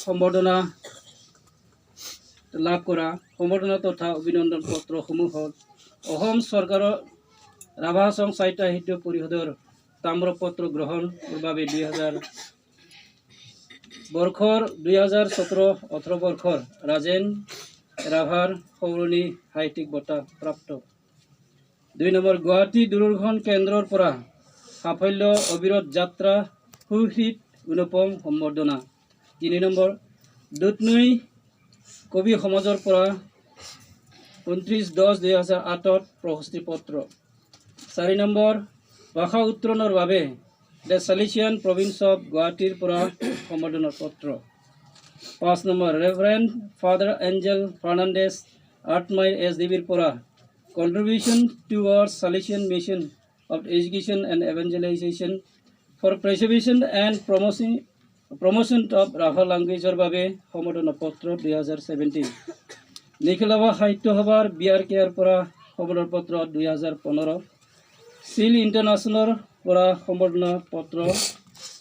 সম্বৰ্ধনা লাভ কৰা সম্বৰ্ধনা তথা অভিনন্দন পত্ৰসমূহ হ'ল অসম চৰকাৰৰ ৰাভা সংঘ সাহিত্য সাহিত্য পৰিষদৰ তাম্ৰপত্ৰ গ্ৰহণৰ বাবে 2017-18 বৰ্ষৰ ৰাজেন ৰাভাৰ সৌৰণী সাহিত্যিক বঁটা প্ৰাপ্ত। 2 নম্বৰ গুৱাহাটী দূৰদৰ্শন কেন্দ্ৰৰ পৰা সাফল্য অবিৰত যাত্ৰা সুহৃদ অনুপম সম্বৰ্ধনা। 3 নম্বৰ দুধনৈ কবি সমাজৰ পৰা 29/10/2008 প্ৰশস্তি পত্ৰ। 4 নম্বৰ ভাষা উত্তৰণৰ বাবে দ্য চালিচিয়ান প্ৰভিন্স অফ গুৱাহাটীৰ পৰা সম্বৰ্ধনা পত্ৰ। 5 নম্বৰ reverend father Angel Fernandez 8 mile SDBৰ পৰা contribution towards Salesian mission of education and evangelisation for preservation and promotion of Rabha লেংগুৱেজৰ বাবে সম্বৰ্ধনা পত্ৰ 2017। নিখিল ৰাভা সাহিত্য সভাৰ BRKৰ পৰা সম্বৰ্ধনা পত্ৰ 2015। চিল ইণ্টাৰনেশ্যনেলৰ পৰা সম্বৰ্ধনা পত্ৰ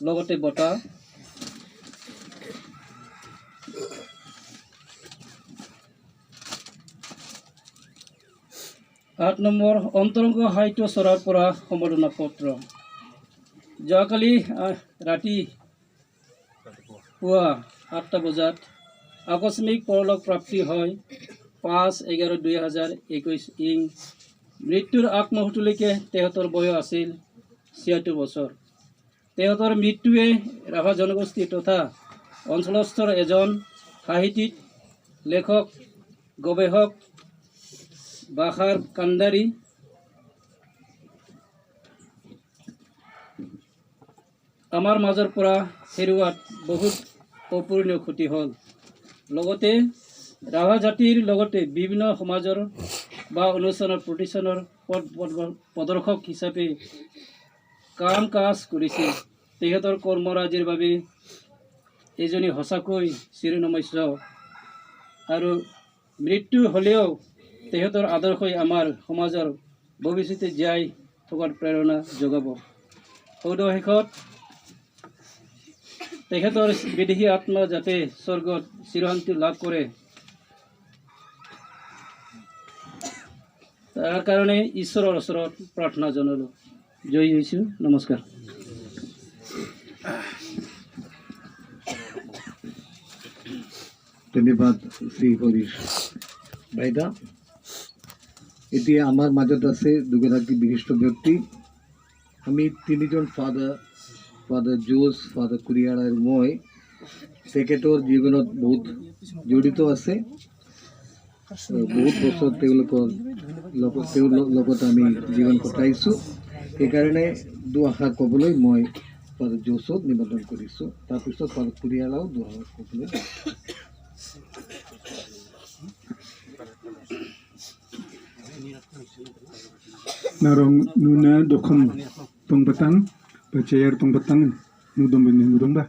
লগতে বঁটা। 8 নম্বৰ অন্তৰংগ সাহিত্য চৰাৰ পৰা সম্বৰ্ধনা পত্ৰ। যোৱাকালি ৰাতি পুৱা 8টা বজাত আকস্মিক পৰলোক প্ৰাপ্তি হয় 5/11/2021 ইং। মৃত্যুৰ আগমুহূৰ্তলৈকে তেখেতৰ বয়স আছিল 76 বছৰ। তেখেতৰ মৃত্যুৱে ৰাভা জনগোষ্ঠী তথা অঞ্চলস্থৰ এজন সাহিত্যিক, লেখক, গৱেষক, ভাষাৰ কাণ্ডাৰী আমাৰ মাজৰ পৰা হেৰুৱাত বহুত অপূৰণীয় ক্ষতি হ'ল। লগতে ৰাভা জাতিৰ লগতে বিভিন্ন সমাজৰ বা অনুষ্ঠানৰ প্ৰতিষ্ঠানৰ প্ৰদৰ্শক হিচাপে কাম কাজ কৰিছিল। তেখেতৰ কৰ্মৰাজিৰ বাবে এজনী সঁচাকৈ চিৰনমস্য আৰু মৃত্যু হ'লেও তেখেতৰ আদৰ্শই আমাৰ সমাজৰ ভৱিষ্যতে জীয়াই থকাৰ প্ৰেৰণা যোগাব। সৌদশেষত তেখেতৰ বিদেহী আত্মা যাতে স্বৰ্গত চিৰশান্তি লাভ কৰে তাৰ কাৰণে ঈশ্বৰৰ ওচৰত প্ৰাৰ্থনা জনালোঁ। জয় হৈছোঁ। নমস্কাৰ। ধন্যবাদ শ্ৰী হৰীশ ভাইদা। এতিয়া আমাৰ মাজত আছে দুগৰাকী বিশিষ্ট ব্যক্তি। আমি তিনিজন ফাদাৰ জোজ, ফাদাৰ কুৰিয়াল আৰু মই তেখেতৰ জীৱনত বহুত জড়িত আছে। বহুত বছৰ তেওঁলোকৰ লগত আমি জীৱন কটাইছোঁ। সেইকাৰণে দুআষাৰ ক'বলৈ মই ফাদাৰ জোজক নিমন্ত্ৰণ কৰিছোঁ। তাৰপিছত ফাদাৰ কুৰিয়ালক দুআষাৰ ক'বলৈ। Narong nuna dokon pengbatang, percayar pengbatang nudom ba?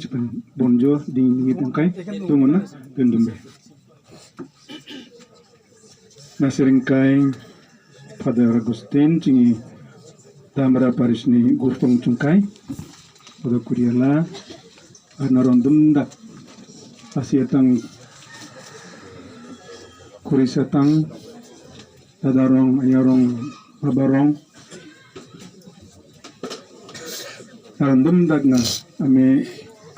Cepat bonjo di tangkai tunguna gendumbe. Nasiringkai Father Agustin cingi damra parisni gurfong cungkai pada kuriala narondum dak asiatang kurisatang tadarong ayarong babarong narondum dak na ame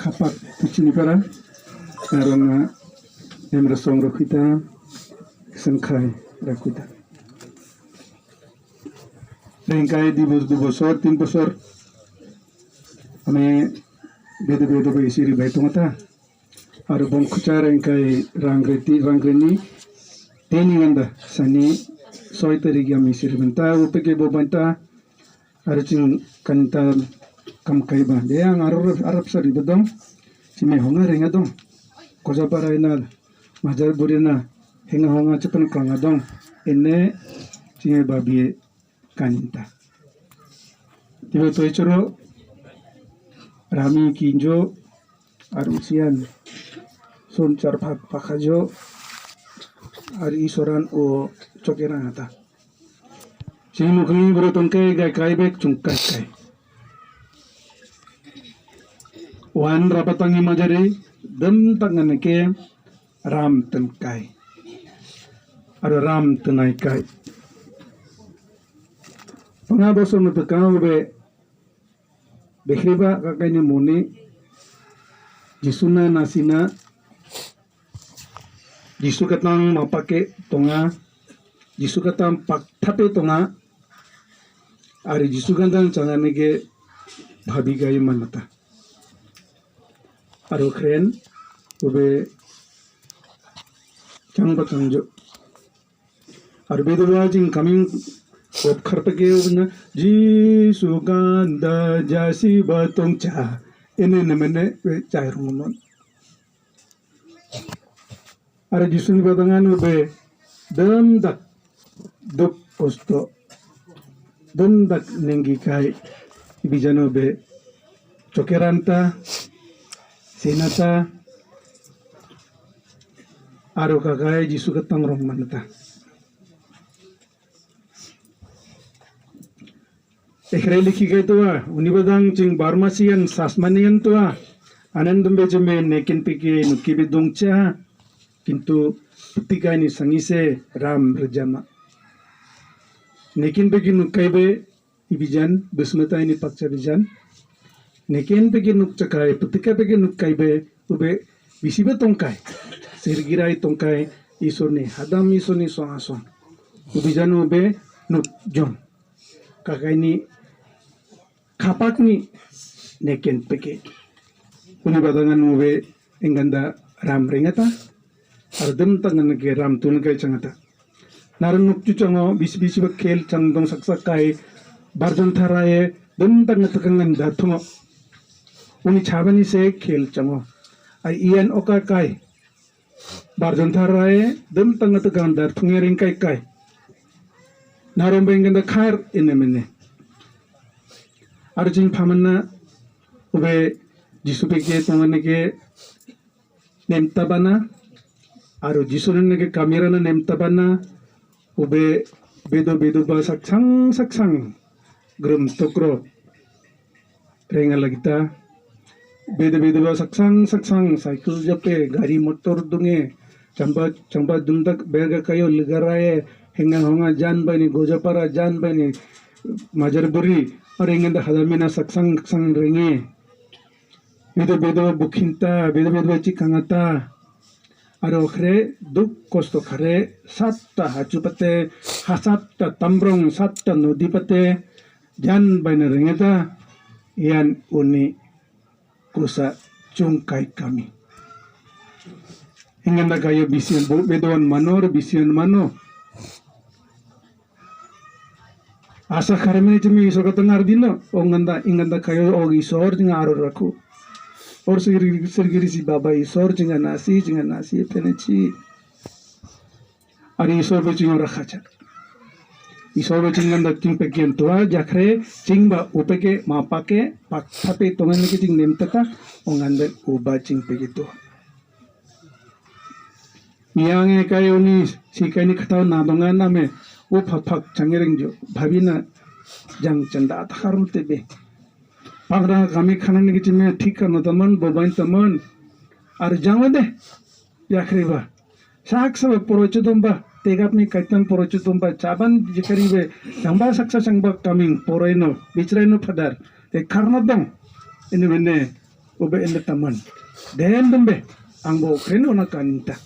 kapak pucini para narong emrasong rokita sengkai rakuta rengkai di bosor 3 bosor ame beda begisiri baitongata aru bongkucar rengkai rangreni teni nganda sani 6 tarik yang misir benta upeke bobanta arcing kanta kamkai ba de ang arab sari bedong sime honga renga dong koja paraina majar burina henga honga cepen kanga dong ene cinge babie kaninta tiba toy choro rami kinjo arusian son charpak pakajo ar isoran o chokeran ata sing mukhi berotongke gai kai bek chungkai kai wan rapatangi majari dem tangan ke ram tenkai ada ram tenai kai pengabosan itu kau be bekriba kakaknya muni jisuna nasina jisu katang mapake tonga jisu katang pak tape tonga ari jisu katang jangan nege भाभी गई मनता अरुखरेन ube चंग बचंजो अरबे दुआजिंग coming ओप खरपके उबना जी सुगंधा जासी बतोंचा इन्हें नमने वे चाय रुमन अरे जिसुनी बदंगान ube दम दक दुप पोस्तो दम दक नेंगी kai Ibijano be cokeranta, senata, aro kagai jisu ketang romanata. Ekre likhi kai tua, unibadang cing barmasian sasmanian tua, anandum bejeme nekin pike nuki bedongcha, kintu putika ini sangise ram rejama. Nekin pike nukai be Ibijan besmeta ini pakca bijan neken pegi nuk cakai petika pegi nuk kai be ube bisibe tongkai sirgirai tongkai isoni hadam isoni song asong ubijan ube nuk jon kakai ni kapak ni neken pegi uni badangan ube engganda ram ringata ardem tangan ke ram tun kai changata naran nuk cucango bisi kel cangdong saksak kai barjon tharaye dentang tekangan datungo uni chabani se khel chango ai ian oka kai barjon tharaye dentang tekangan datunge ring kai kai narom bengenda khair inemene arjin phamanna ube jisupe ke tongane ke nemtabana aro jisunne ke kamera na nemtabana ube bedo ba saksang Grum tokro prengal lagita bedo ba saksang cycle jape gari motor dunge chamba dumdak bega kayo ligaraye hengan honga jan bani gojapara jan bani majarburi और इंगंदा हदामिना saksang renge bedo bukhinta bedo chikangata aro khre duk kosto khare satta hachupate hasatta tambrong satta nodipate jan baina rengeta ian uni kusa chungkai kami inganda kayo bisian bedoan manor bisian mano asa kharme jemi isor katangar dino onganda inganda kayo og isor jinga aro rakhu और सरगिरी सी बाबा ईश्वर जिंगा नासी पेनेची अरे ईश्वर पे चिंगा रखा चा ईश्वर पे चिंगा दक्तिंग पे किन तुआ जाखरे चिंगा ऊपर के मापा के पाक्था पे तोंगन के चिंग नेमतका ओंगंदर उबा चिंग पे के तुआ मियांगे काय उनी सिकाई खटाव नादोंगा ना में वो फक चंगेरेंग जो भाभी ना जंग चंदा थारुते बे Pangra kami kanan ni kecilnya ठीक करना teman, bobain teman, arjang deh, ya kriba. Sak sebab porocu domba, tegap ni kaitan porocu domba, caban jikaribe, jamba saksa sangba kami poroino, bicarino padar, karena dong, ini mana, obe ini teman, den dombe, angbo kren ona kanita,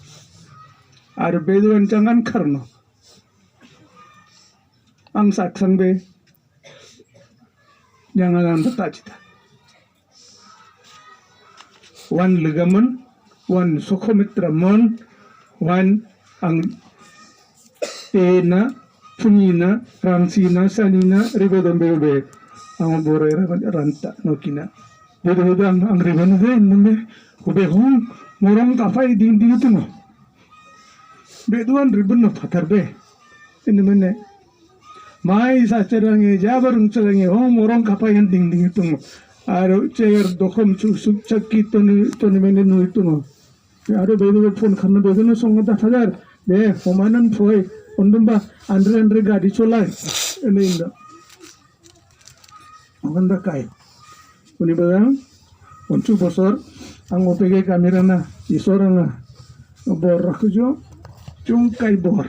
beduan jangan karena, ang saksang be. Jangan anda tak cita. Wan ligamen, wan sokomitra mon, wan ang pena, punina, rangsina, sanina, ribodon bebe, ang borera ranta nokina. Bedo ang ribon be, nome, ube hong, morong kafai ding itu no. Beduan ribon no patar be, ini mana? Mai sacerangnya jabarung cerangnya orang kapayan ding itu mo aro chair dokom susuk cakki toni mene no itu mo aro bedo phone khanna bedo no songa 10,000 de homanan foi ondumba andre gadi cholai ene inda oganda kai uni badang oncu bosor ang opege kamera na isoranga bor rakujo cungkai bor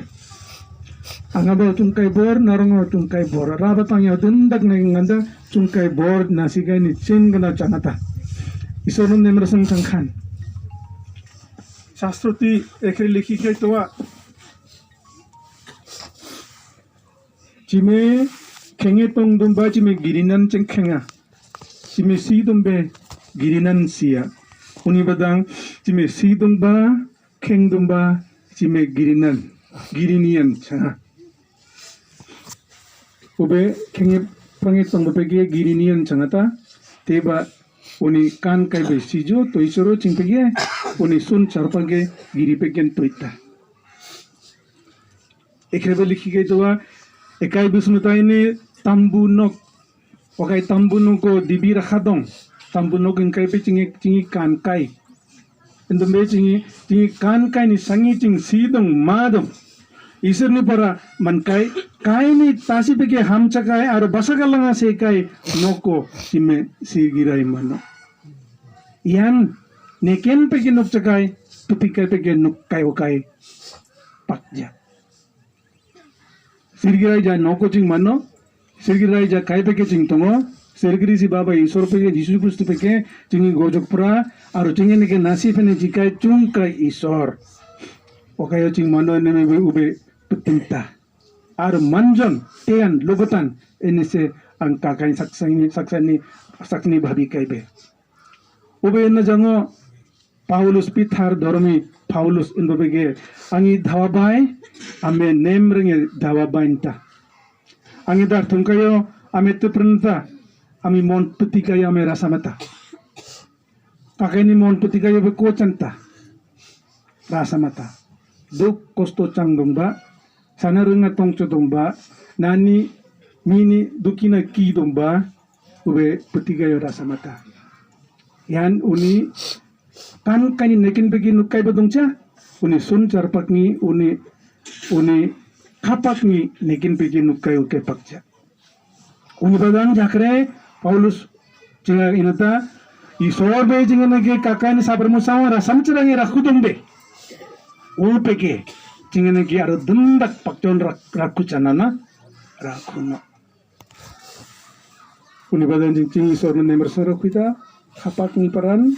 angaba cungkai bor narongo cungkai bor rabatang ya dendak na nganda cungkai bor nasigai ni chin gana chanata isoron nemrasang sangkhan शास्त्रोती एकरे लिखी गई तो जिमे खेंगे तोंग दुम्बा जिमे गिरिनन चें खेंगा जिमे सी दुम्बे गिरिनन सिया उनी बदांग जिमे सी दुम्बा खेंग दुम्बा जिमे गिरिनन गिरिनियन छा उबे खेंगे पंगे तोंग बेगे गिरिनियन छंगता तेबा उनी कान kai be sijo to isoro chingpege uni sun charpage giri pegen toita ekrebe likhi gai towa ekai bismuta ini tambu nok okai tambu noko dibi rakhadong tambu nok inkai pe chingi kan kai endombe chingi kan kai ni sangi ching sidong madong isor ni para mankai kai ni tasi pege hamcha kai aro basagalanga se kai noko sime sigirai mano Ian neken pegi nuk cakai tupikai pegi nuk kai okai pakja sirgirai ja noko ching mano sirgirai ja kai pegi ching tongo sirgiri si baba isor pegi jisu kristu pegi chingi gojok pura aro chingi neke nasi pene jikai chung kai isor okai ching mano neme ube petinta aro manjon tean logotan ini se ang kakai saksani bhabi kai be Ube na jango Paulus Pithar Dormi Paulus indobege angi dhawabai ame nemrenge dhawabainta angi dar tungkayo ame tuprenta ami mon putikayo ame rasamata kakeni mon putikayo be kochanta rasamata duk kosto changdomba sanarunga tongcho domba nani mini dukina ki domba ube putikayo rasamata Yan uni kan kani nekin begi nukai badongcha uni sun charpak ni uni kapak ni nekin begi nukai uke pakcha uni badang jakre Paulus jinga inata isor be jinga nage kakani sabar musawa rasam chirangi rakudombe upeke jinga nage aro dundak pakjon rakku chanana rakuno uni badang jing isor nemer sarakuita kapak ni peran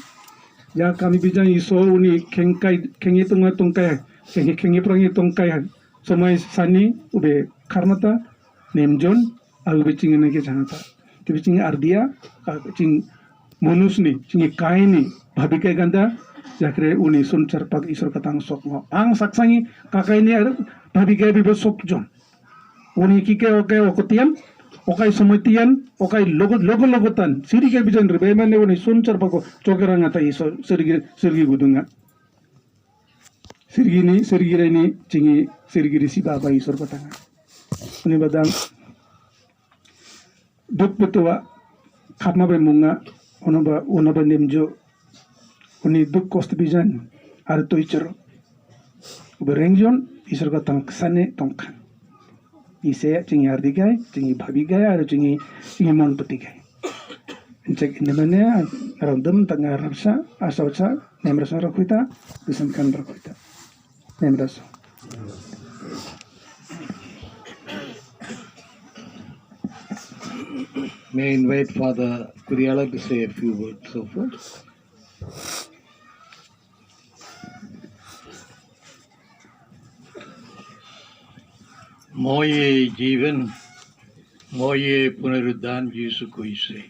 ya kami bijang iso uni kengi tongkai kengi perangi tongkai semai sani ube karnata nemjon alu bicing nake janata tu bicing ardia cing monus ni cingi kai ni bhabi kai ganda jakre uni sun charpak isor katang sokmo ang saksangi kakai ni bhabi kai bibo sokjon uni kike okai okotian okai sometian okai logotan siri kai bijan rebe mane uni sun charpako chokeranga ta iso sirgi gudunga sirgi ni cingi sirgi si baba isor katanga uni badang duk betua kama be munga onoba nemjo uni duk kost bijan ar toichero uberengjon isor katang sane tongkan ise cingi ardigai cingi bhabigai aro cingi mon petigai cek indemane random tanga rapsa asaucha nemrasa rakuita bisankan rakuita nemrasa May I invite Father Kuriala to say a few words so far. मोये जीवन मोये पुनरुद्धान यीशु कोई से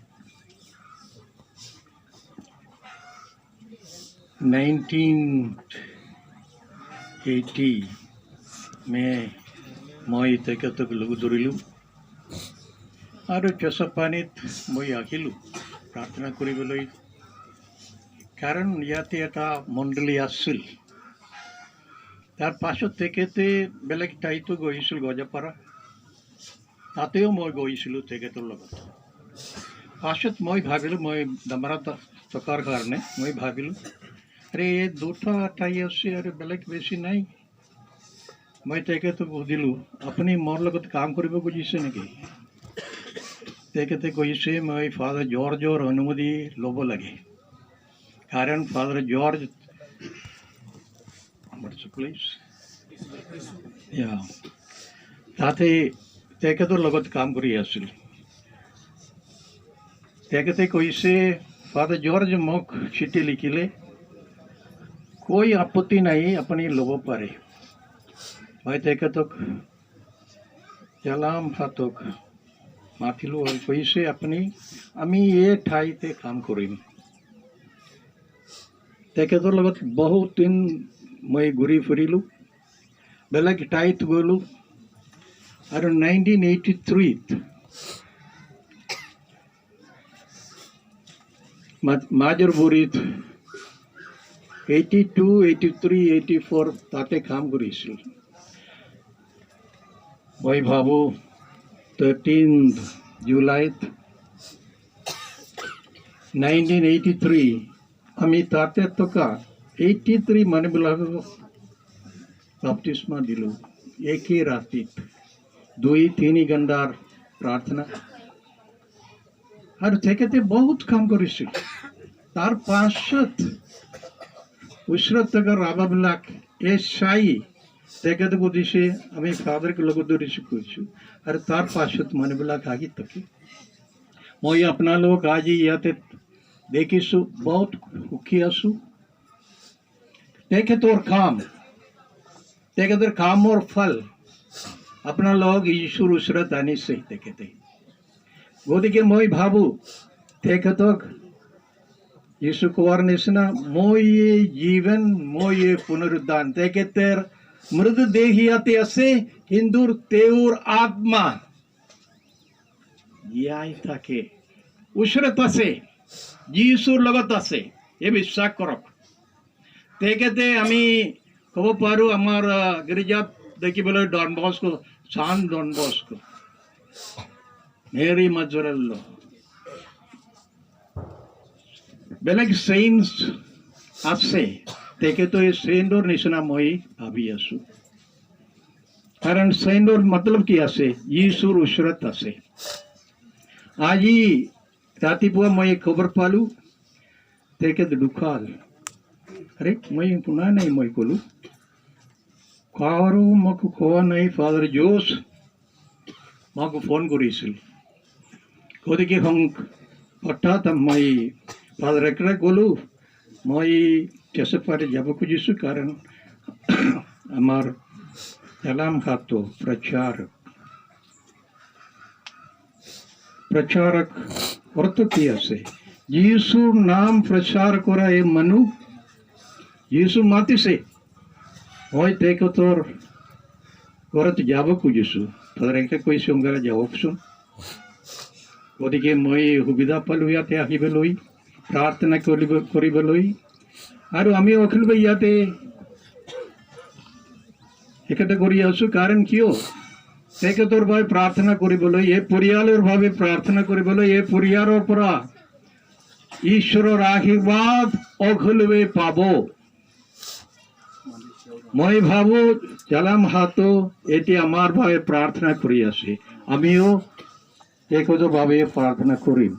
1980 में मोई तेकतक लघु दौड़िलु और चषपानित मोई आखिलु प्रार्थना करिबलै कारण याते एटा मंडली आसिल तार पाছত तेकेते बेलेग ठाईतो গৈছিল গজাপাৰা তাতেও মই গৈছিলোঁ তেখেতৰ লগত পাছত মই ভাবিলোঁ মই দামৰাত থকাৰ কাৰণে মই ভাবিলোঁ আৰে এই দুটা ঠাই আছে আৰু বেলেগ বেছি নাই মই তেখেতক সুধিলোঁ আপুনি মোৰ লগত কাম কৰিব খুজিছে নেকি তেখেতে কৈছে মই ফাদাৰ জৰ্জৰ অনুমতি ল'ব লাগে Karen, Father George, what's the place? Yeah. তাতে তেখেতৰ লগত কাম কৰি আছিল। তেখেতে কৈছে ফাদাৰ জৰ্জ মোক চিঠি লিখিলে, কৈ আপত্তি নাই, আপুনি ল'ব পাৰে। মই তেখেতক জালাম হাতক মাতিলোঁ আৰু কৈছে আমি এই ঠাইতে কাম কৰিম। তেখেতৰ লগত বহুত দিন মই ঘূৰি ফুৰিলোঁ, বেলেগ ঠাইত গ'লোঁ আৰু 1983 মাজৰবুৰীত 82, 83, 84 তাতে কাম কৰিছিল। মই ভাবোঁ 13 জুলাইত 1983 আমি তাতে থকা 83 মানুহবিলাকক বাপ্তিস্মা দিলোঁ একে ৰাতিত, 2-3 ঘণ্টাৰ প্ৰাৰ্থনা। আৰু তেখেতে বহুত কাম কৰিছিল। তাৰ পাছত ওচৰত থকা ৰাবাবিলাক চাই তেখেতে বুজিছে আমি ফাদাৰক লগত ৰিচিভ কৰিছোঁ, আৰু তাৰ পাছত মানুহবিলাক আহি থাকে। মই আপোনালোক আজি ইয়াতে দেখিছোঁ, বহুত সুখী আছোঁ। তেখেতৰ কামৰ ফল আপোনালোক ঈশ্বৰৰ ওচৰত আনিছে তেখেতে। গতিকে মই ভাবোঁ তেখেতক যীশু কোৱাৰ নিচিনা মই জীৱন, মই পুনৰুদ্ধান। তেখেতৰ মৃতদেহ ইয়াতে আছে, কিন্তু তেওঁৰ আত্মা জীয়াই থাকে, ওচৰত আছে, যীশুৰ লগত আছে। এই বিশ্বাস কৰক। তেখেতে আমি ক'ব পাৰোঁ আমাৰ গিৰ্জাত দেখিবলৈ ডন বস্কো, চান ডন বস্কো, মেৰী মাজৰেল্লো, বেলেগ চেইন্স আছে। তেখেতো এই চেইন্টৰ নিচিনা মই ভাবি আছোঁ। কাৰণ চেইন্টৰ মতলব কি আছে? যীশুৰ ওচৰত আছে। আজি ৰাতিপুৱা মই খবৰ পালোঁ তেখেত ঢুকাল। আৰে মই শুনা নাই, মই ক'লোঁ কাৰো মোক কোৱা নাই। ফাদাৰ জোছ মোক ফোন কৰিছিল। গতিকে হঠাৎ মই ফাদাৰ একেবাৰে ক'লোঁ মই কেশৱপাৰে যাব খুজিছোঁ, কাৰণ আমাৰ এলাম হাতো প্ৰচাৰক অৰ্থ কি আছে? যীশুৰ নাম প্ৰচাৰ কৰা এই মানুহ যীশু মাতিছে, মই তেখেতৰ ঘৰত যাব খুজিছোঁ। ফাদাৰ একে কৈছে সোনকালে যাওকচোন। গতিকে মই সুবিধা পালোঁ ইয়াতে আহিবলৈ, প্ৰাৰ্থনা কৰিবলৈ। আৰু আমি অখিল ইয়াতে একেটা কৰি আছোঁ। কাৰণ কিয়? তেখেতৰ বাবে প্ৰাৰ্থনা কৰিবলৈ, এই পৰিয়ালৰ বাবে প্ৰাৰ্থনা কৰিবলৈ, এই পৰিয়ালৰ পৰা ঈশ্বৰৰ আশীৰ্বাদ অখিলে পাব। মই ভাবোঁ জালাম হাতো এতিয়া আমাৰ বাবে প্ৰাৰ্থনা কৰি আছে, আমিও তেখেতৰ বাবে প্ৰাৰ্থনা কৰিম।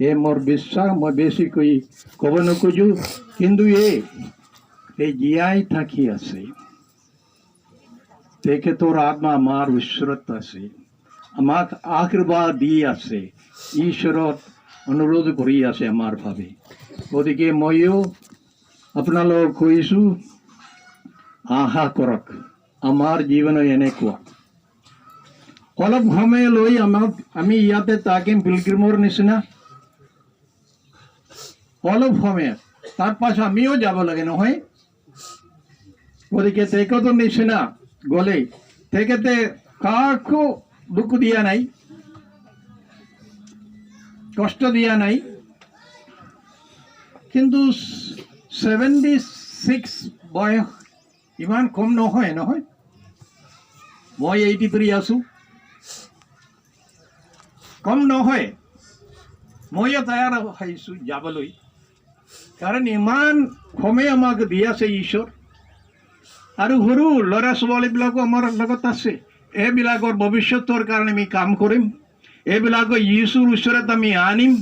এই মোৰ বিশ্বাস। মই বেছিকৈ ক'ব নোখোজোঁ, কিন্তু এই জীয়াই থাকি আছে। তেখেতৰ আত্মা আমাৰ ওচৰত আছে, আমাক আশীৰ্বাদ দি আছে, ঈশ্বৰত অনুৰোধ কৰি আছে আমাৰ বাবে। গতিকে ময়ো আপোনালোকক কৈছোঁ, আশা কৰক। আমাৰ জীৱন এনেকুৱা, অলপ সময় লৈ আমি ইয়াতে থাকিম পিলগ্ৰিমৰ নিচিনা, অলপ সময়, তাৰ পাছত আমিও যাব লাগে নহয়? গতিকে তেখেতৰ নিচিনা গ'লে তেখেতে কাকো দুখ দিয়া নাই, কষ্ট দিয়া নাই। কিন্তু 76 বয়স ইমান কম নহয়। মই 83 আছোঁ, কম নহয়। ময়ো তৈয়াৰ হৈছোঁ যাবলৈ, কাৰণ ইমান সময় আমাক দি আছে ঈশ্বৰ। আৰু সৰু ল'ৰা ছোৱালীবিলাকো আমাৰ লগত আছে। এইবিলাকৰ ভৱিষ্যতৰ কাৰণে আমি কাম কৰিম, এইবিলাকক যীশুৰ ওচৰত আমি আনিম।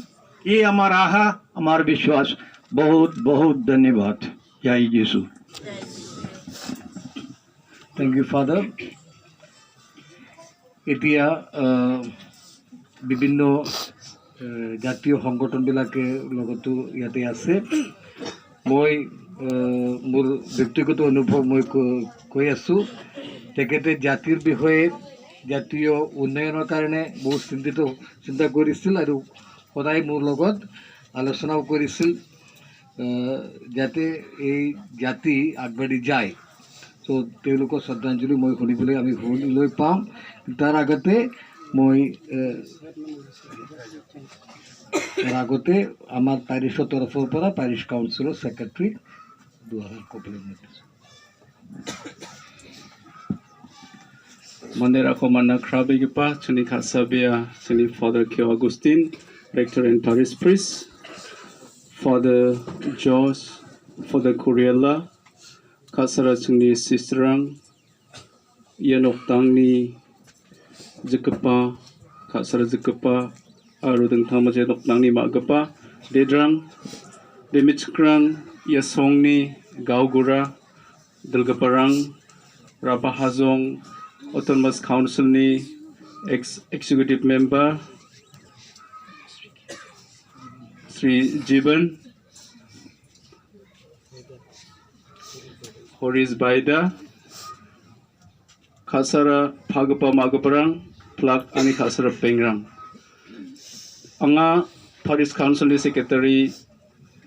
এই আমাৰ আশা, আমাৰ বিশ্বাস। बहुत बहुत धन्यवाद जय यीशु Thank you, Father. এতিয়া বিভিন্ন জাতীয় সংগঠনবিলাকে লগতো ইয়াতে আছে মই মোৰ ব্যক্তিগত অনুভৱ মই কৈ আছোঁ তেখেতে জাতিৰ বিষয়ে জাতীয় উন্নয়নৰ কাৰণে বহুত চিন্তা কৰিছিল আৰু সদায় মোৰ লগত আলোচনাও কৰিছিল যাতে এই জাতি আগবাঢ়ি যায় তো তেওঁলোকৰ শ্ৰদ্ধাঞ্জলি মই শুনিবলৈ আমি শুনিবলৈ পাম তাৰ আগতে আমাৰ পাৰিছৰ তৰফৰ পৰা পাৰিছ কাউন্সিলৰ ছেক্ৰেটাৰী দুহাজাৰ ক'বলৈ Mandera Komanda Krabigipa, Chini Kasabia, Chini Father Kyo Agustin, Rector and Parish Priest, Father George, Father Curiella, Kasara Chini Sisterang, Yanok Tangni, Zikapa, Kasara Zikapa, Arudang Tamaje Noknangni Magapa, Dedrang, Demichkrang, Yasongni, Gaugura, Dilgaparang, Rabahazong, Autonomous Council ni Executive Member Sri Jiban Horis Baida Khasara Phagapa Magaparang Plak ani Khasara Pengrang Anga Paris Council ni Secretary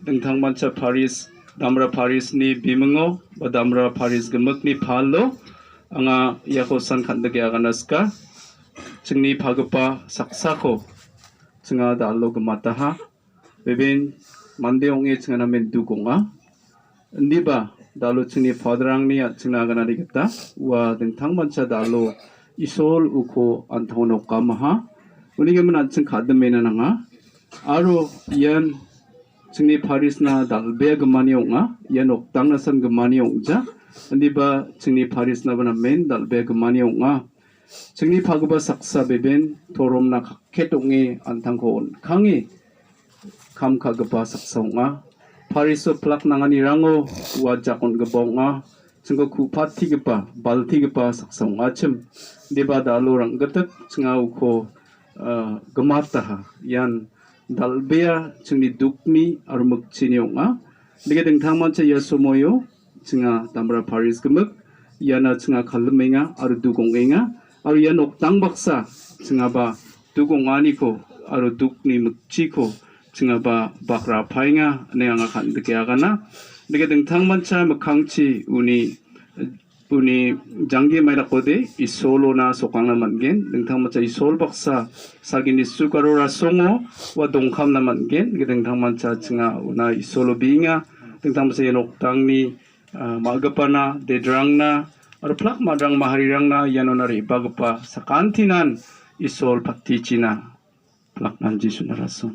Dengthang Mancha Paris Damra Paris ni Bimango ba Damra Paris Gemak ni Phalo Anga yakosan khandagya ganaska chingni phagapa saksako chinga dalo gamataha bebin mande onge chingana men dukonga ndiba dalo chingni fadrangni chingna gana digata wa dengthang mancha dalo isol uko anthono kamaha unigeman ching khadmena nanga aro yan chingni parisna dalbe gamani onga yan oktangna san gamani ongja Ndiba chingni Paris na bana men dalbe gamani onga chingni phagba saksa beben torom na khetongi antangko khangi khamkha gapa saksa onga Paris plak nangani rango wa jakon gabonga chingko khupati gapa balti gapa saksa onga chim ndiba dalo ranggatak chinga uko gamata yan dalbea chingni dukni armukchini onga dige dengthang mancha yasomoyo Chinga Damra Paris Gemek, Yana Chinga Kalmenga, Aru Dugongenga, Aru Yanok Tangbaksa, Chinga Ba Dugonganiko, Aru Dukni Mukchiko, Chinga Ba Bakra Painga, Neanga Kandikiagana, the getting Tangmancha Makangchi, Uni Jangi Maidakode, is solo na Sokana Mangen, then Tangmacha is Sol Baksa, Sagini Sukarora Songo, what don't come Namangen, getting Tangmancha Chinga, Una is solo being then Tangmacha Yanok Tangni. Magapana, Dedrangna, or Plak Madrang Maharirangna, Yanonari, Bagapa, Sakantinan, Isol Patichina, Plak Manjisunaraso.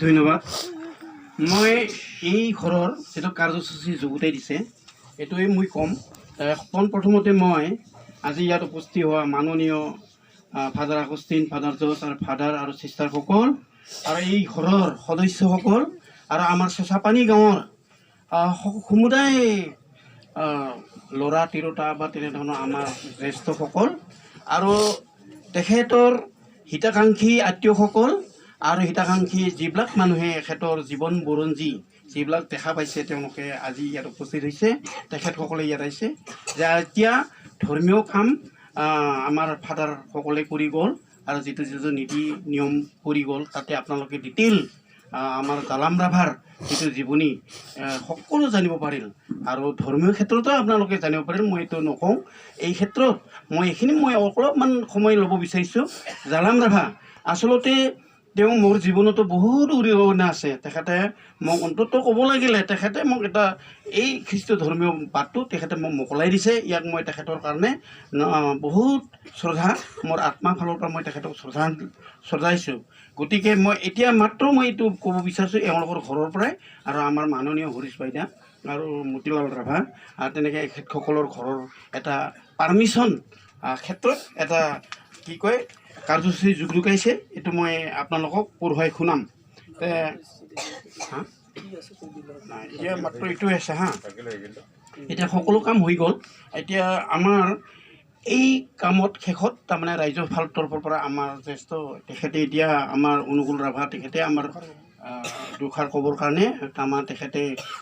ধন্যবাদ মই এই ঘৰৰ যেটো কাৰ্যসূচী যোগোতাই দিছে এইটোৱে মই কম প্ৰথমতে মই আজি ইয়াত উপস্থিত হোৱা মাননীয় ফাদাৰ আগষ্টিন ফাদাৰ জৰ্জ আৰু ফাদাৰ আৰু চিষ্টাৰসকল আৰু এই ঘৰৰ সদস্যসকল আৰু আমাৰ চেঁচাপানী গাঁৱৰ সমুদায় ল'ৰা তিৰোতা বা তেনেধৰণৰ আমাৰ জ্যেষ্ঠসকল আৰু তেখেতৰ হিতাকাংক্ষী আত্মীয়সকল আৰু হিতাকাংক্ষী যিবিলাক মানুহে এখেতৰ জীৱন বুৰঞ্জী যিবিলাক দেখা পাইছে তেওঁলোকে আজি ইয়াত উপস্থিত হৈছে তেখেতসকলে ইয়াত আহিছে যে এতিয়া ধৰ্মীয় কাম আমাৰ ফাদাৰসকলে কৰি গ'ল আৰু যিটো যিটো নীতি নিয়ম কৰি গ'ল তাতে আপোনালোকে ডিটেইল আমাৰ জালাম ৰাভাৰ যিটো জীৱনী সকলো জানিব পাৰিল আৰু ধৰ্মীয় ক্ষেত্ৰতো আপোনালোকে জানিব পাৰিল মই এইটো নকওঁ এই ক্ষেত্ৰত মই অলপমান সময় ল'ব বিচাৰিছোঁ জালাম ৰাভা আচলতে তেওঁ মোৰ জীৱনতো বহুত অৰিহণা আছে তেখেতে মোক অন্ততঃ ক'ব লাগিলে তেখেতে মোক এটা এই খ্ৰীষ্ট ধৰ্মীয় বাটটো তেখেতে মোক মোকলাই দিছে ইয়াক মই তেখেতৰ কাৰণে বহুত শ্ৰদ্ধা মোৰ আত্মা ফালৰ পৰা মই তেখেতক শ্ৰদ্ধাইছোঁ গতিকে মই এতিয়া মাত্ৰ মই এইটো ক'ব বিচাৰিছোঁ এওঁলোকৰ ঘৰৰ পৰাই আৰু আমাৰ মাননীয় হৰিশ বাইদা আৰু মতিলাল ৰাভা তেনেকৈ এখেতসকলৰ ঘৰৰ এটা পাৰ্মিশ্যন ক্ষেত্ৰত এটা কি কয় কাৰ্যসূচী যোগ লগাইছে। এইটো মই আপোনালোকক পঢ়ুৱাই শুনাম। এতিয়া মাত্ৰ এইটোৱে আছে এতিয়া সকলো কাম হৈ গ'ল। এতিয়া আমাৰ এই কামত শেষত তাৰমানে ৰাইজৰ ফালৰ তৰফৰ পৰা আমাৰ জ্যেষ্ঠ তেখেতে এতিয়া আমাৰ অনুকূল ৰাভা তেখেতে আমাৰ দুষাৰ ক'বৰ কাৰণে আমাৰ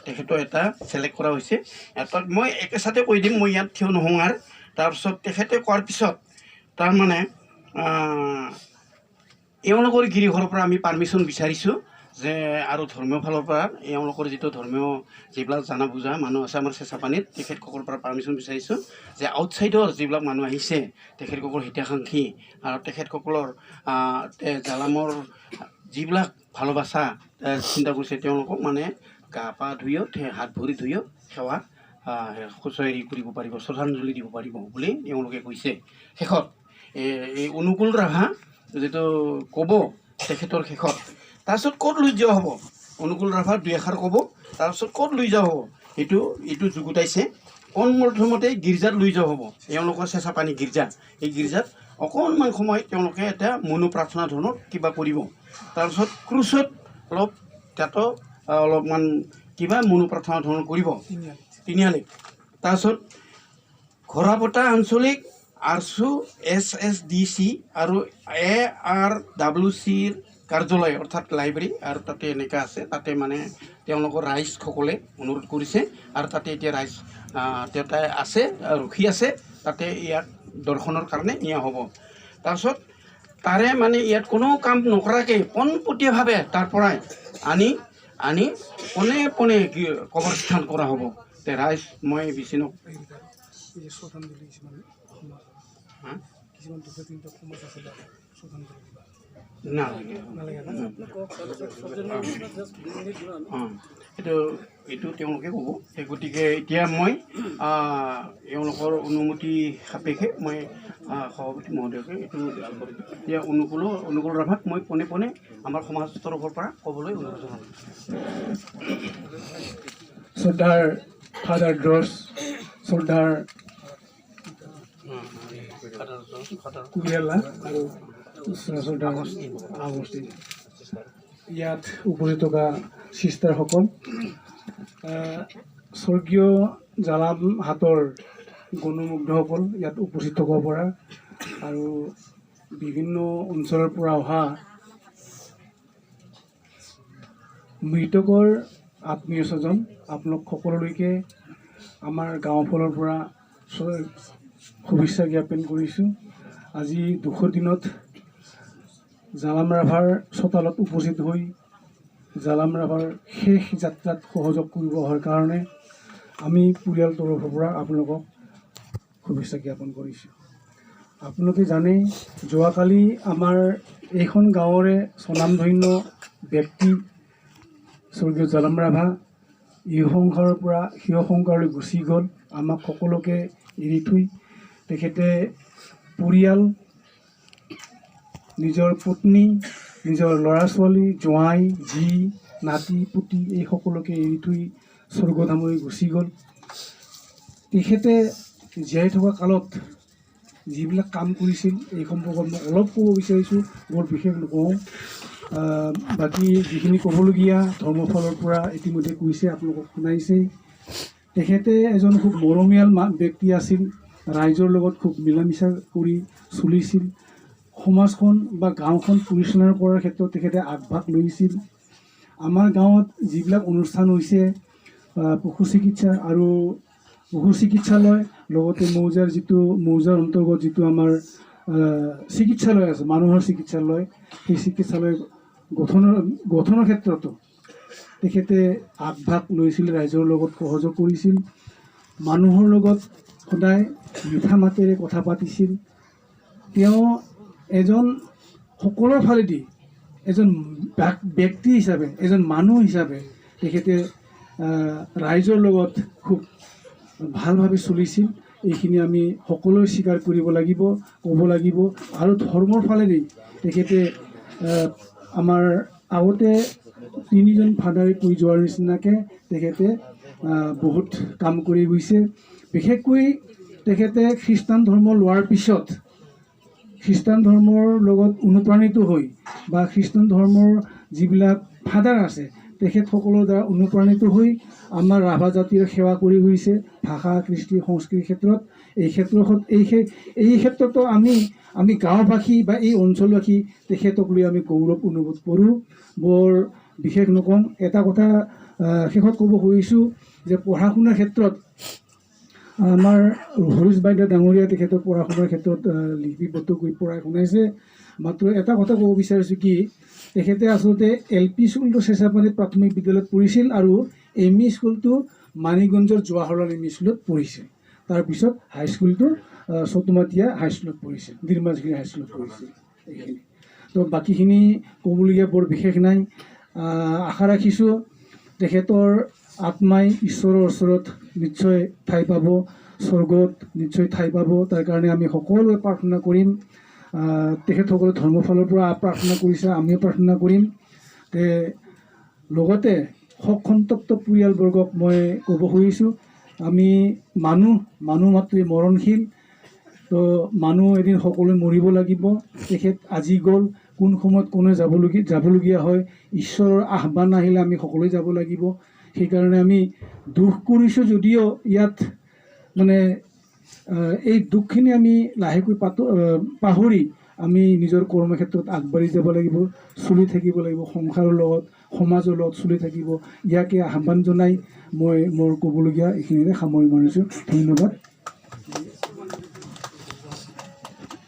তেখেতৰ এটা চিলেক্ট কৰা হৈছে। এটা মই একেচাতে কৈ দিম, মই ইয়াত থিয় নহওঁ। আৰু তাৰপিছত তেখেতে কোৱাৰ পিছত তাৰমানে এওঁলোকৰ গিৰিঘৰৰ পৰা আমি পাৰ্মিশ্যন বিচাৰিছোঁ যে আৰু ধৰ্মীয় ফালৰ পৰা এওঁলোকৰ যিটো ধৰ্মীয় যিবিলাক জানা বুজা মানুহ আছে আমাৰ চেঁচাপানীত তেখেতসকলৰ পৰা পাৰ্মিশ্যন বিচাৰিছোঁ যে আউটছাইডৰ যিবিলাক মানুহ আহিছে তেখেতসকলৰ হিতাকাংক্ষী আৰু তেখেতসকলৰ জালামৰ যিবিলাক ভালোবাসা চিন্তা কৰিছে তেওঁলোকক মানে গা পা ধুইও হাত ভৰি ধুইও সেৱা হেৰি কৰিব পাৰিব, শ্ৰদ্ধাঞ্জলি দিব পাৰিব বুলি এওঁলোকে কৈছে। শেষত এই অনুকূল ৰাভা যিটো ক'ব তেখেতৰ শেষত তাৰপিছত ক'ত লৈ যোৱা হ'ব, অনুকূল ৰাভাৰ দুই এষাৰ ক'ব, তাৰপিছত ক'ত লৈ যোৱা হ'ব এইটো যুগুতাইছে। পোনপ্ৰথমতে গীৰ্জাত লৈ যোৱা হ'ব, এওঁলোকৰ চেঁচাপানী গীৰ্জা। এই গীৰ্জাত অকণমান সময় তেওঁলোকে এটা মনোপ্ৰাৰ্থনা ধৰণৰ কিবা কৰিব। তাৰপিছত ক্ৰুচত তাতো অলপমান কিবা মনোপ্ৰাৰ্থনা ধৰণৰ কৰিব তিনিআলি। তাৰপিছত ঘোঁৰাপতা আঞ্চলিক আৰচু SSDC আৰু ARWCৰ কাৰ্যালয় অৰ্থাৎ লাইব্ৰেৰী আৰু তাতে এনেকুৱা আছে। তাতে মানে তেওঁলোকৰ ৰাইজসকলে অনুৰোধ কৰিছে আৰু তাতে এতিয়া ৰাইজ তাতে আছে, ৰখি আছে, তাতে ইয়াক দৰ্শনৰ কাৰণে নিয়া হ'ব। তাৰপিছত তাৰে মানে ইয়াত কোনো কাম নকৰাকৈ পোনপটীয়াভাৱে তাৰ পৰাই আনি পোনে পোনে কবৰস্থান কৰা হ'ব। ৰাইজ মই বেছি এইটো তেওঁলোকে ক'ব। সেই গতিকে এতিয়া মই এওঁলোকৰ অনুমতি সাপেক্ষে মই সভাপতি মহোদয়কে এইটো এতিয়া অনুকূল ৰাভাক মই পোনে পোনে আমাৰ সমাজ তৰফৰ পৰা ক'বলৈ অনুৰোধ জনালোঁ। শ্ৰদ্ধাৰ ফাদাৰ ড্ৰছ, শ্ৰদ্ধাৰ কুৰিয়ালা আৰু শ্ৰদ্ধাৰ আগষ্টিন, ইয়াত উপস্থিত থকা চিষ্টাৰসকল, স্বৰ্গীয় জালাম হাতৰ গণমুগ্ধসকল ইয়াত উপস্থিত থ'ব পৰা আৰু বিভিন্ন অঞ্চলৰ পৰা অহা মৃতকৰ আত্মীয় স্বজন, আপোনালোক সকলোলৈকে আমাৰ গাঁৱৰ ফালৰ পৰা শুভেচ্ছা জ্ঞাপন কৰিছোঁ। আজি দুখৰ দিনত জালাম ৰাভাৰ চোতালত উপস্থিত হৈ জালাম ৰাভাৰ শেষ যাত্ৰাত সহযোগ কৰিব অহাৰ কাৰণে আমি পৰিয়াল তৰফৰ পৰা আপোনালোকক শুভেচ্ছা জ্ঞাপন কৰিছোঁ। আপোনালোকে জানে যোৱাকালি আমাৰ এইখন গাঁৱৰে স্বনামধন্য ব্যক্তি স্বৰ্গীয় জালাম ৰাভা এই সংসাৰৰ পৰা সিয় সংসাৰলৈ গুচি গ'ল। আমাক সকলোকে এৰি থৈ তেখেতে পৰিয়াল, নিজৰ পত্নী, নিজৰ ল'ৰা ছোৱালী, জোঁৱাই, জী, নাতি, পুতি এই সকলোকে এৰি থৈ স্বৰ্গধামলৈ গুচি গ'ল। তেখেতে জীয়াই থকা কালত যিবিলাক কাম কৰিছিল এই সম্পৰ্কত মই অলপ ক'ব বিচাৰিছোঁ, বৰ বিশেষ নকওঁ। বাকী যিখিনি ক'বলগীয়া ধৰ্মৰ ফালৰ পৰা ইতিমধ্যে কৈছে, আপোনালোকক শুনাইছেই। তেখেতে এজন খুব মৰমীয়াল ব্যক্তি আছিল, ৰাইজৰ লগত খুব মিলা মিছা কৰি চলিছিল। সমাজখন বা গাঁওখন পৰিচালনা কৰাৰ ক্ষেত্ৰত তেখেতে আগভাগ লৈছিল। আমাৰ গাঁৱত যিবিলাক অনুষ্ঠান হৈছে পশু চিকিৎসা আৰু পশু চিকিৎসালয়, লগতে মৌজাৰ অন্তৰ্গত যিটো আমাৰ চিকিৎসালয় আছে, মানুহৰ চিকিৎসালয়, সেই চিকিৎসালয় গঠনৰ ক্ষেত্ৰতো তেখেতে আগভাগ লৈছিল, ৰাইজৰ লগত সহযোগ কৰিছিল, মানুহৰ লগত সদায় মিঠা মাতেৰে কথা পাতিছিল। তেওঁ এজন সকলোৰ ফালেদি এজন ব্যক্তি হিচাপে, এজন মানুহ হিচাপে তেখেতে ৰাইজৰ লগত খুব ভালভাৱে চলিছিল। এইখিনি আমি সকলোৱে স্বীকাৰ কৰিব লাগিব, ক'ব লাগিব। আৰু ধৰ্মৰ ফালেদি তেখেতে আমাৰ আগতে তিনিজন ফাদাৰে কৈ যোৱাৰ নিচিনাকৈ তেখেতে বহুত কাম কৰি গৈছে। বিশেষকৈ তেখেতে খ্ৰীষ্টান ধৰ্ম লোৱাৰ পিছত খ্ৰীষ্টান ধৰ্মৰ লগত অনুপ্ৰাণিত হৈ বা খ্ৰীষ্টান ধৰ্মৰ যিবিলাক ফাদাৰ আছে তেখেতসকলৰ দ্বাৰা অনুপ্ৰাণিত হৈ আমাৰ ৰাভা জাতিৰ সেৱা কৰি গৈছে ভাষা কৃষ্টি সংস্কৃতিৰ ক্ষেত্ৰত। এই ক্ষেত্ৰতো আমি গাঁওবাসী বা এই অঞ্চলবাসী তেখেতক লৈ আমি গৌৰৱ অনুভৱ কৰোঁ। বৰ বিশেষ নকওঁ, এটা কথা শেষত ক'ব খুজিছোঁ যে পঢ়া শুনাৰ ক্ষেত্ৰত আমাৰ হৰিশ বাইদেউ ডাঙৰীয়া তেখেতৰ পঢ়া শুনাৰ ক্ষেত্ৰত লিপিবদ্ধ কৰি পঢ়াই শুনাইছে। মাত্ৰ এটা কথা ক'ব বিচাৰিছোঁ কি তেখেতে আচলতে LP স্কুলটো চেঁচাপানীত প্ৰাথমিক বিদ্যালয়ত পঢ়িছিল আৰু ME স্কুলটো মানিকগঞ্জৰ জৱাহৰলাল ME স্কুলত পঢ়িছিল। তাৰপিছত হাইস্কুলটো চতুমাতীয়া হাইস্কুলত পঢ়িছিল, ডিৰমাজগিৰি হাইস্কুলত পঢ়িছিল। এইখিনি তো বাকীখিনি ক'বলগীয়া বৰ বিশেষ নাই। আশা ৰাখিছোঁ তেখেতৰ আত্মাই ঈশ্বৰৰ ওচৰত নিশ্চয় ঠাই পাব, স্বৰ্গত নিশ্চয় ঠাই পাব। তাৰ কাৰণে আমি সকলোৱে প্ৰাৰ্থনা কৰিম। তেখেতসকলে ধৰ্মৰ ফালৰ পৰা প্ৰাৰ্থনা কৰিছে, আমিও প্ৰাৰ্থনা কৰিম। লগতে শোক সন্তপ্ত পৰিয়ালবৰ্গক মই ক'ব খুজিছোঁ আমি মানুহ মাতৃ মৰণশীল। তো মানুহ এদিন সকলোৱে মৰিব লাগিব। তেখেত আজি গ'ল, কোন সময়ত কোনে যাবলগীয়া হয়, ঈশ্বৰৰ আহ্বান আহিলে আমি সকলোৱে যাব লাগিব। সেইকাৰণে আমি দুখ কৰিছোঁ যদিও ইয়াত মানে এই দুখখিনি আমি লাহেকৈ পাহৰি আমি নিজৰ কৰ্মক্ষেত্ৰত আগবাঢ়ি যাব লাগিব, চলি থাকিব লাগিব, সংসাৰৰ লগত সমাজৰ লগত চলি থাকিব। ইয়াকে আহ্বান জনাই মই মোৰ ক'বলগীয়া এইখিনিৰে সামৰি মাৰিছোঁ। ধন্যবাদ।